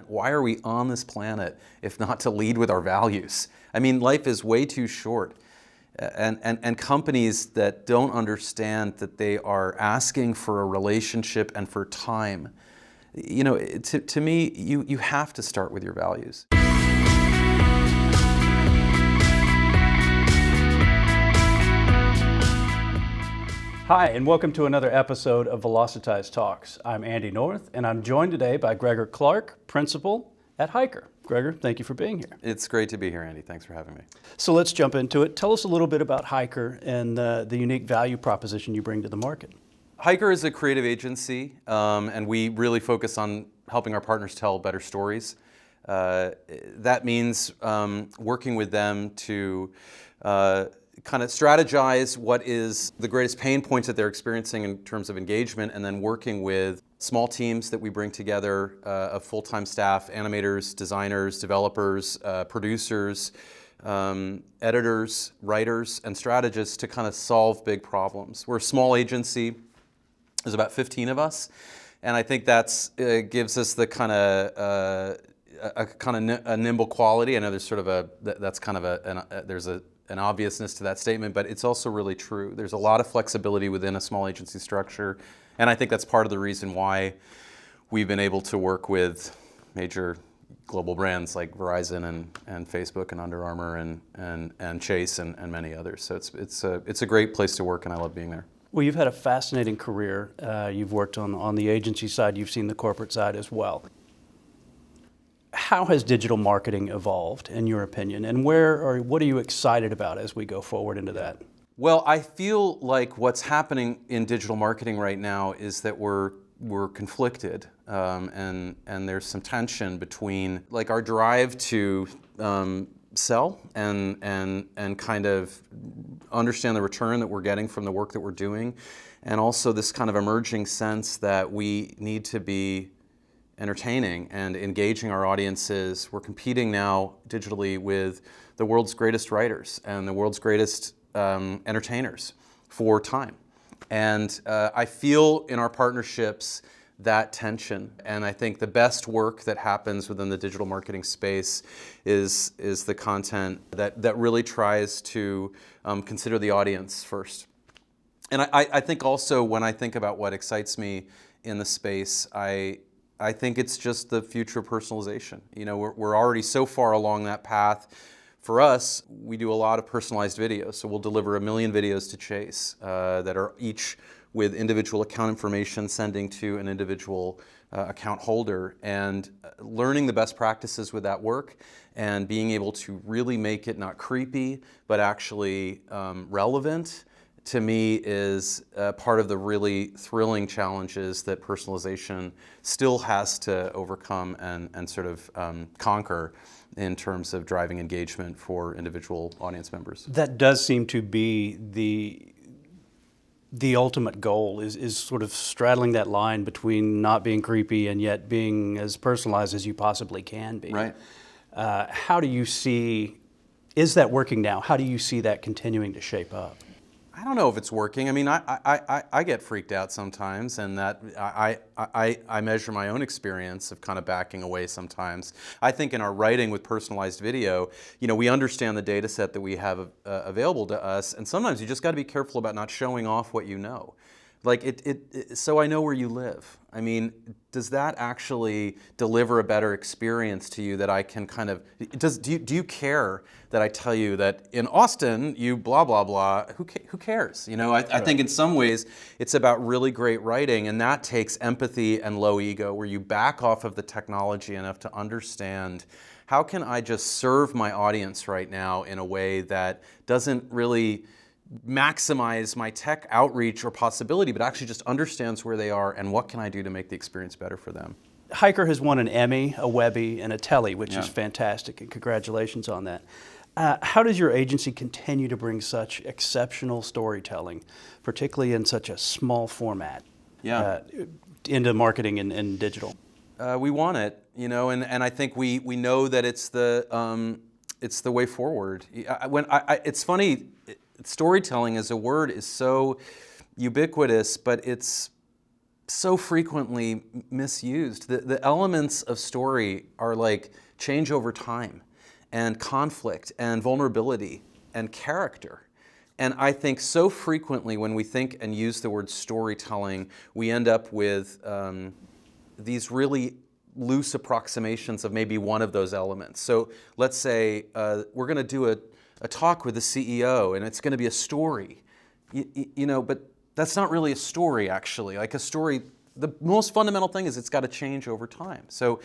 Why are we on this planet if not to lead with our values? I mean, life is way too short. And companies that don't understand that they are asking for a relationship and for time, to me, you have to start with your values. Hi, and welcome to another episode of Velocitize Talks. I'm Andy North, and I'm joined today by Gregor Clark, principal at Hiker. Gregor, thank you for being here. It's great to be here, Andy. Thanks for having me. So let's jump into it. Tell us a little bit about Hiker and the unique value proposition you bring to the market. Hiker is a creative agency, and we really focus on helping our partners tell better stories. That means working with them to kind of strategize what is the greatest pain points that they're experiencing in terms of engagement, and then working with small teams that we bring together of full-time staff, animators, designers, developers, producers, editors, writers, and strategists to kind of solve big problems. We're a small agency. There's about 15 of us, and I think that's gives us the kind of a nimble quality. I know there's sort of there's an obviousness to that statement, but it's also really true. There's a lot of flexibility within a small agency structure, and I think that's part of the reason why we've been able to work with major global brands like Verizon and Facebook and Under Armour and Chase and many others. So it's a great place to work, and I love being there. Well, you've had a fascinating career. You've worked on the agency side. You've seen the corporate side as well. How has digital marketing evolved, in your opinion, and what are you excited about as we go forward into that? Well, I feel like what's happening in digital marketing right now is that we're conflicted, and there's some tension between like our drive to sell and kind of understand the return that we're getting from the work that we're doing, and also this kind of emerging sense that we need to be entertaining and engaging our audiences. We're competing now digitally with the world's greatest writers and the world's greatest entertainers for time. And I feel in our partnerships that tension, and I think the best work that happens within the digital marketing space is the content that really tries to consider the audience first. And I think also when I think about what excites me in the space, I think it's just the future of personalization. We're already so far along that path. For us, we do a lot of personalized videos, so we'll deliver 1 million videos to Chase that are each with individual account information sending to an individual account holder, and learning the best practices with that work and being able to really make it not creepy, but actually relevant, to me is part of the really thrilling challenges that personalization still has to overcome and sort of conquer in terms of driving engagement for individual audience members. That does seem to be the ultimate goal, is sort of straddling that line between not being creepy and yet being as personalized as you possibly can be. Right. How do you see, is that working now? How do you see that continuing to shape up? I don't know if it's working. I mean, I get freaked out sometimes, and that I measure my own experience of kind of backing away sometimes. I think in our writing with personalized video, we understand the data set that we have available to us, and sometimes you just got to be careful about not showing off what you know. Like so I know where you live. I mean, does that actually deliver a better experience to you that I can kind of, do you care that I tell you that in Austin you blah, blah, blah? Who cares? I think in some ways it's about really great writing, and that takes empathy and low ego, where you back off of the technology enough to understand how can I just serve my audience right now in a way that doesn't really maximize my tech outreach or possibility, but actually just understands where they are and what can I do to make the experience better for them. Hiker has won an Emmy, a Webby, and a Telly, which is fantastic, and congratulations on that. How does your agency continue to bring such exceptional storytelling, particularly in such a small format, into marketing and digital? We want it, and I think we know that it's the way forward. It's funny. Storytelling as a word is so ubiquitous, but it's so frequently misused. The elements of story are like change over time, and conflict, and vulnerability, and character. And I think so frequently when we think and use the word storytelling, we end up with these really loose approximations of maybe one of those elements. So let's say we're going to do a talk with the CEO, and it's going to be a story, but that's not really a story, actually. Like a story, the most fundamental thing is it's got to change over time. So,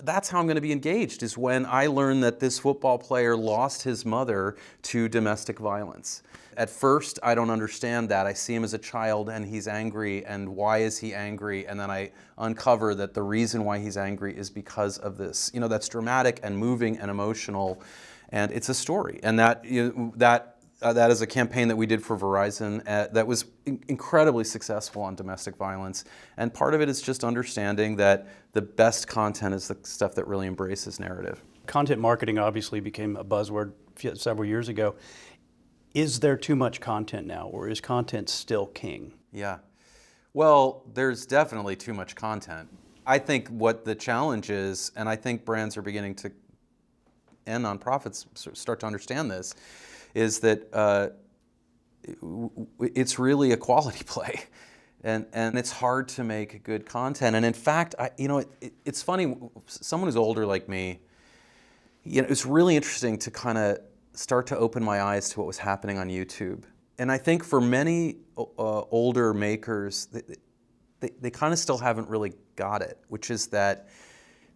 that's how I'm going to be engaged, is when I learn that this football player lost his mother to domestic violence. At first, I don't understand that. I see him as a child and he's angry, and why is he angry? And then I uncover that the reason why he's angry is because of this. That's dramatic and moving and emotional, and it's a story. And that is a campaign that we did for Verizon that was incredibly successful on domestic violence. And part of it is just understanding that the best content is the stuff that really embraces narrative. Content marketing obviously became a buzzword several years ago. Is there too much content now, or is content still king? Yeah. Well, there's definitely too much content. I think what the challenge is, and I think brands are beginning to, and nonprofits start to understand this, is that it's really a quality play, and it's hard to make good content. And in fact, it's funny. Someone who's older like me, it's really interesting to kind of start to open my eyes to what was happening on YouTube. And I think for many older makers, they kind of still haven't really got it, which is that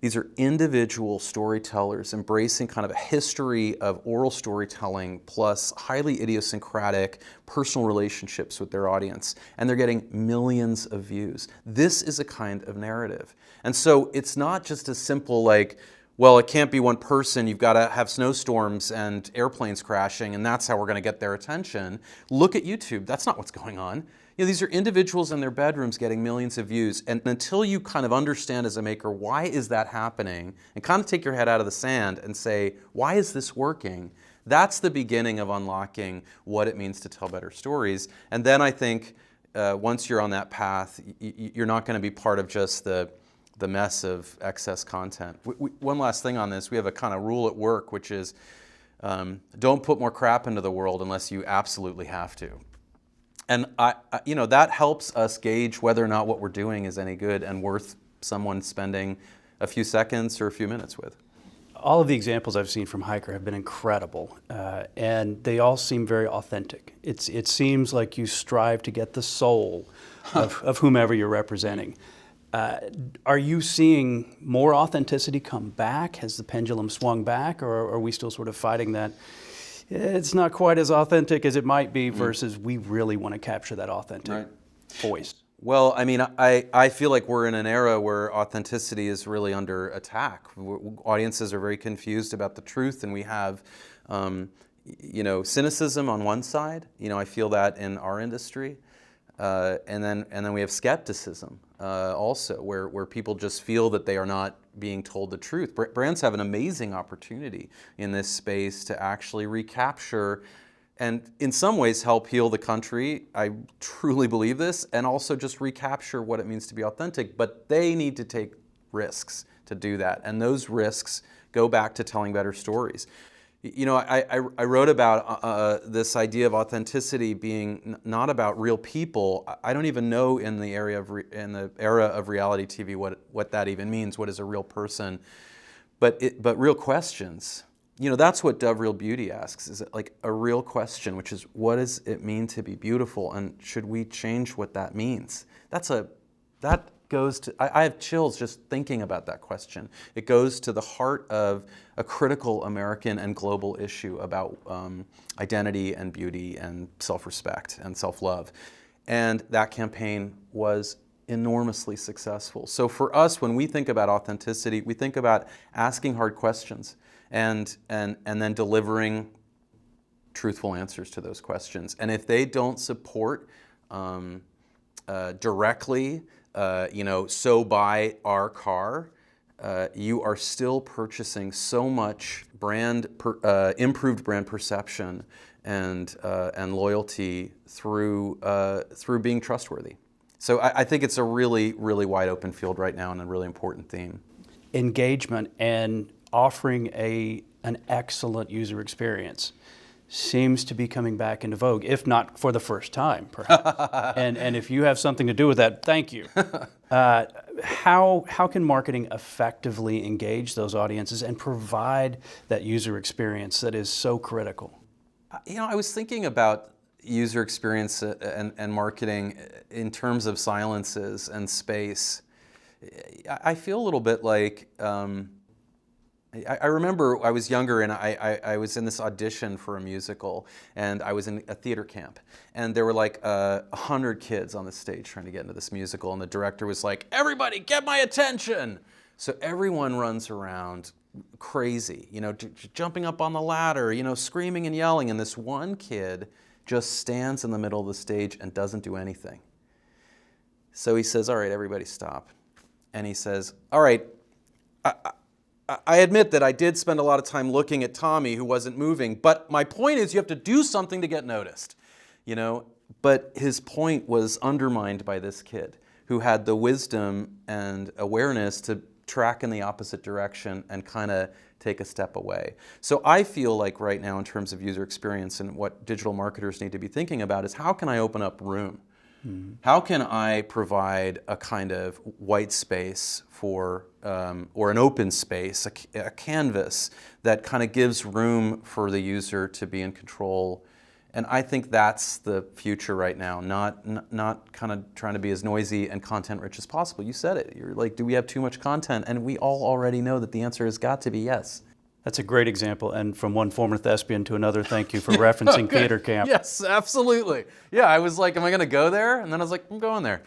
these are individual storytellers embracing kind of a history of oral storytelling plus highly idiosyncratic personal relationships with their audience. And they're getting millions of views. This is a kind of narrative. And so it's not just as simple like, well, it can't be one person. You've got to have snowstorms and airplanes crashing, and that's how we're going to get their attention. Look at YouTube. That's not what's going on. These are individuals in their bedrooms getting millions of views. And until you kind of understand as a maker, why is that happening? And kind of take your head out of the sand and say, why is this working? That's the beginning of unlocking what it means to tell better stories. And then I think once you're on that path, you're not going to be part of just the mess of excess content. One last thing on this, we have a kind of rule at work, which is don't put more crap into the world unless you absolutely have to. And that helps us gauge whether or not what we're doing is any good and worth someone spending a few seconds or a few minutes with. All of the examples I've seen from Hiker have been incredible, and they all seem very authentic. It seems like you strive to get the soul of whomever you're representing. Are you seeing more authenticity come back? Has the pendulum swung back, or are we still sort of fighting that it's not quite as authentic as it might be versus we really want to capture that authentic voice? Well, I mean, I feel like we're in an era where authenticity is really under attack. Audiences are very confused about the truth, and we have, cynicism on one side. I feel that in our industry, and then we have skepticism also, where people just feel that they are not being told the truth. Brands have an amazing opportunity in this space to actually recapture and in some ways help heal the country. I truly believe this, and also just recapture what it means to be authentic. But they need to take risks to do that, and those risks go back to telling better stories. I wrote about this idea of authenticity being not about real people. I don't even know in the era of reality TV what that even means. What is a real person? But real questions. That's what Dove Real Beauty asks. Is it like a real question, which is, what does it mean to be beautiful, and should we change what that means? That goes to, I have chills just thinking about that question. It goes to the heart of a critical American and global issue about identity and beauty and self-respect and self-love. And that campaign was enormously successful. So for us, when we think about authenticity, we think about asking hard questions and then delivering truthful answers to those questions. And if they don't support directly, so buy our car, you are still purchasing so much improved brand perception and loyalty through being trustworthy. So I think it's a really, really wide open field right now and a really important theme. Engagement and offering an excellent user experience seems to be coming back into vogue, if not for the first time, perhaps. and if you have something to do with that, thank you. How can marketing effectively engage those audiences and provide that user experience that is so critical? I was thinking about user experience and marketing in terms of silences and space. I feel a little bit like, I remember I was younger and I was in this audition for a musical, and I was in a theater camp, and there were like 100 kids on the stage trying to get into this musical, and the director was like, "Everybody get my attention!" So everyone runs around crazy, jumping up on the ladder, screaming and yelling, and this one kid just stands in the middle of the stage and doesn't do anything. So he says, "All right, everybody stop." And he says, "All right, I admit that I did spend a lot of time looking at Tommy, who wasn't moving, but my point is you have to do something to get noticed." But his point was undermined by this kid who had the wisdom and awareness to track in the opposite direction and kind of take a step away. So I feel like right now, in terms of user experience and what digital marketers need to be thinking about, is how can I open up room? Mm-hmm. How can I provide a kind of white space for, or an open space, a canvas that kind of gives room for the user to be in control? And I think that's the future right now, not kind of trying to be as noisy and content-rich as possible. You said it. You're like, do we have too much content? And we all already know that the answer has got to be yes. That's a great example, and from one former thespian to another, thank you for referencing theater camp. Yes, absolutely. Yeah, I was like, am I going to go there? And then I was like, I'm going there.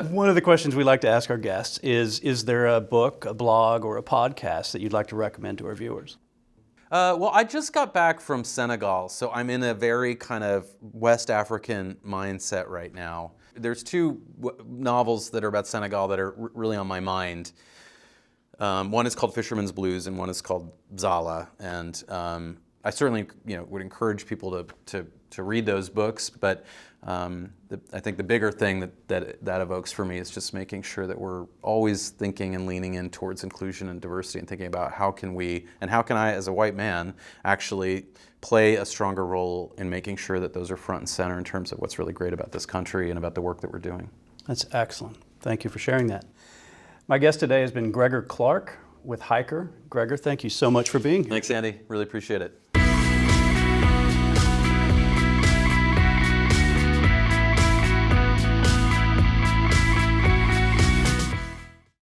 One of the questions we like to ask our guests is there a book, a blog, or a podcast that you'd like to recommend to our viewers? Well, I just got back from Senegal, so I'm in a very kind of West African mindset right now. There's two novels that are about Senegal that are really on my mind. One is called Fisherman's Blues, and one is called Zala. And I certainly, would encourage people to read those books. But I think the bigger thing that evokes for me is just making sure that we're always thinking and leaning in towards inclusion and diversity, and thinking about how can I, as a white man, actually play a stronger role in making sure that those are front and center in terms of what's really great about this country and about the work that we're doing. That's excellent. Thank you for sharing that. My guest today has been Gregor Clark with Hiker. Gregor, thank you so much for being here. Thanks, Andy. Really appreciate it.